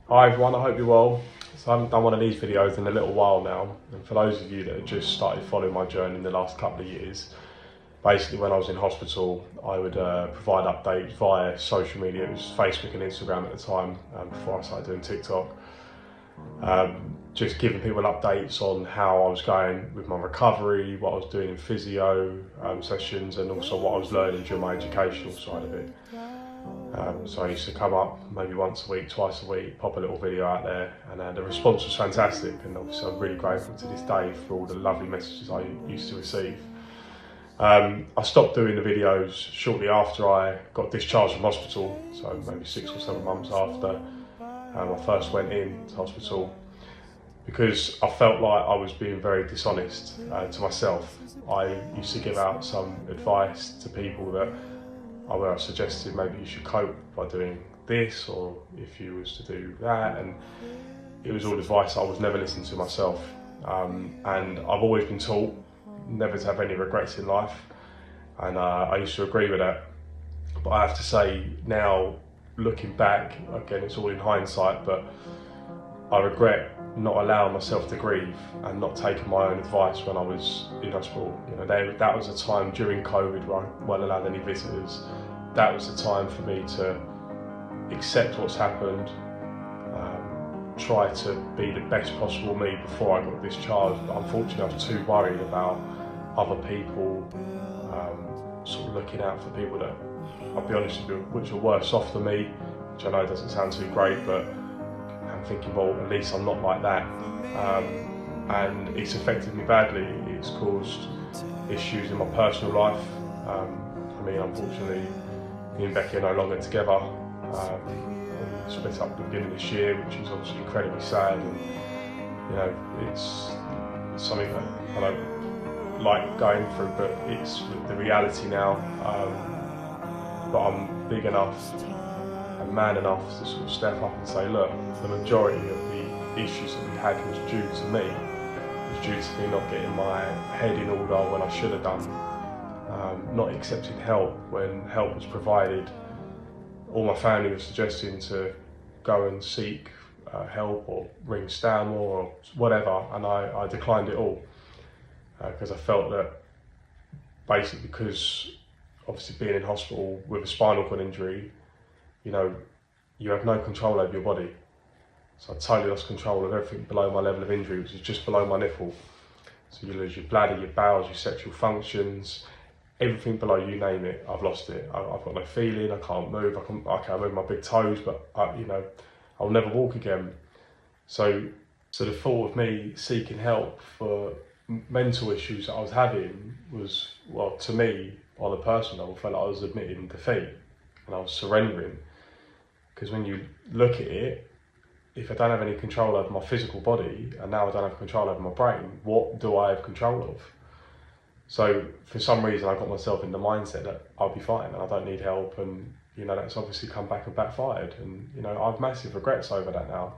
Hi everyone, I hope you're well. So I haven't done one of these videos in a little while now, and for those of you that have just started following my journey in the last couple of years, basically when I was in hospital I would provide updates via social media. It was Facebook and Instagram at the time, before I started doing TikTok. Just giving people updates on how I was going with my recovery, what I was doing in physio sessions, and also what I was learning during my educational side of it. So I used to come up maybe once a week, twice a week, pop a little video out there, and the response was fantastic. And obviously I'm really grateful to this day for all the lovely messages I used to receive. I stopped doing the videos shortly after I got discharged from hospital, so maybe 6 or 7 months after I first went into hospital, because I felt like I was being very dishonest to myself. I used to give out some advice to people that I suggested maybe you should cope by doing this, or if you was to do that, and it was all advice I was never listening to myself. And I've always been taught never to have any regrets in life, and I used to agree with that. But I have to say now, looking back, again it's all in hindsight, but I regret not allowing myself to grieve and not taking my own advice when I was in hospital. You know, that was a time during COVID where I weren't allowed any visitors. That was the time for me to accept what's happened, try to be the best possible me before I got discharged. But unfortunately I was too worried about other people, sort of looking out for people that, I'll be honest with you, which are worse off than me, which I know doesn't sound too great, but I'm thinking, well, at least I'm not like that. And it's affected me badly. It's caused issues in my personal life. I mean, unfortunately, me and Becky are no longer together. We split up at the beginning of this year, which is obviously incredibly sad. And you know, it's something that I don't like going through, but it's the reality now. But I'm big enough and man enough to sort of step up and say, look, the majority of the issues that we had was due to me. It was due to me not getting my head in order when I should have done, not accepting help when help was provided. All my family was suggesting to go and seek help or ring Stanmore or whatever, and I declined it all because I felt that basically, because obviously being in hospital with a spinal cord injury, you know, you have no control over your body. So I totally lost control of everything below my level of injury, which is just below my nipple. So you lose your bladder, your bowels, your sexual functions, everything below, you name it, I've lost it. I've got no feeling, I can't move, I can move my big toes, but I'll never walk again. So the thought of me seeking help for mental issues that I was having was, well, to me, on a personal level, felt like I was admitting defeat and I was surrendering. Because when you look at it, if I don't have any control over my physical body, and now I don't have control over my brain, what do I have control of? So for some reason I got myself in the mindset that I'll be fine and I don't need help, and you know, that's obviously come back and backfired, and you know, I've massive regrets over that now.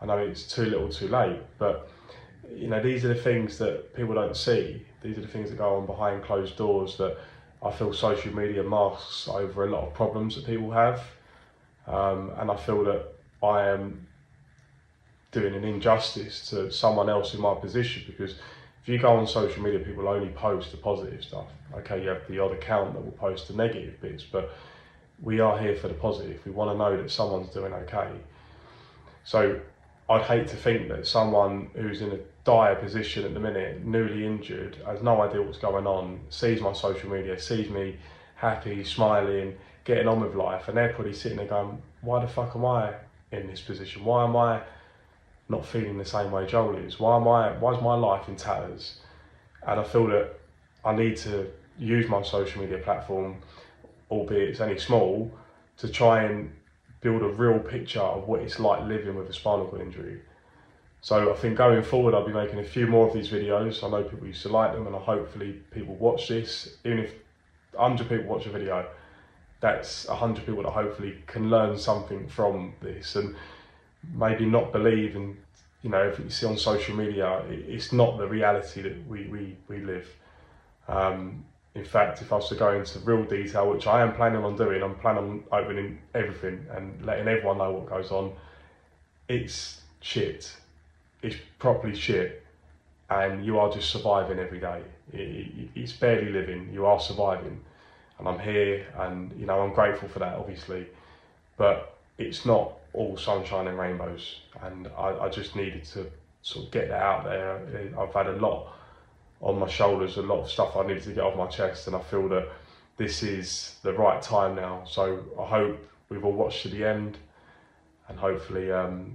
I know it's too little too late, but you know, these are the things that people don't see. These are the things that go on behind closed doors that I feel social media masks over a lot of problems that people have. And I feel that I am doing an injustice to someone else in my position, because if you go on social media, people only post the positive stuff. Okay, you have the odd account that will post the negative bits, but we are here for the positive. We want to know that someone's doing okay. So I'd hate to think that someone who's in a dire position at the minute, newly injured, has no idea what's going on, sees my social media, sees me happy, smiling, getting on with life, and they're probably sitting there going, why the fuck am I in this position? Why am I not feeling the same way Joel is? Why is my life in tatters? And I feel that I need to use my social media platform, albeit it's only small, to try and build a real picture of what it's like living with a spinal cord injury. So I think going forward, I'll be making a few more of these videos. I know people used to like them, and hopefully people watch this. Even if 100 people watch a video, that's 100 people that hopefully can learn something from this, and maybe not believe in, you know, everything you see on social media. It's not the reality that we live. In fact, if I was to go into real detail, which I am planning on doing, I'm planning on opening everything and letting everyone know what goes on. it's shit. It's properly shit, and you are just surviving every day. It's barely living. You are surviving, and I'm here, and you know I'm grateful for that, obviously. But it's not all sunshine and rainbows, and I just needed to sort of get that out there. I've had a lot on my shoulders, a lot of stuff I needed to get off my chest, and I feel that this is the right time now. So I hope we've all watched to the end, and hopefully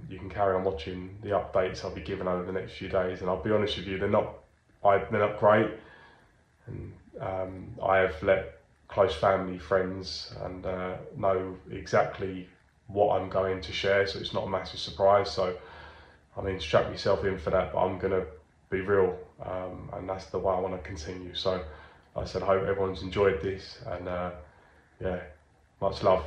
you can carry on watching the updates I'll be giving over the next few days. And I'll be honest with you, they're not great, and I have let close family, friends, and know exactly what I'm going to share, so it's not a massive surprise. So I mean, strap yourself in for that, but I'm gonna be real, and that's the way I want to continue. So like I said, I hope everyone's enjoyed this, and yeah, much love.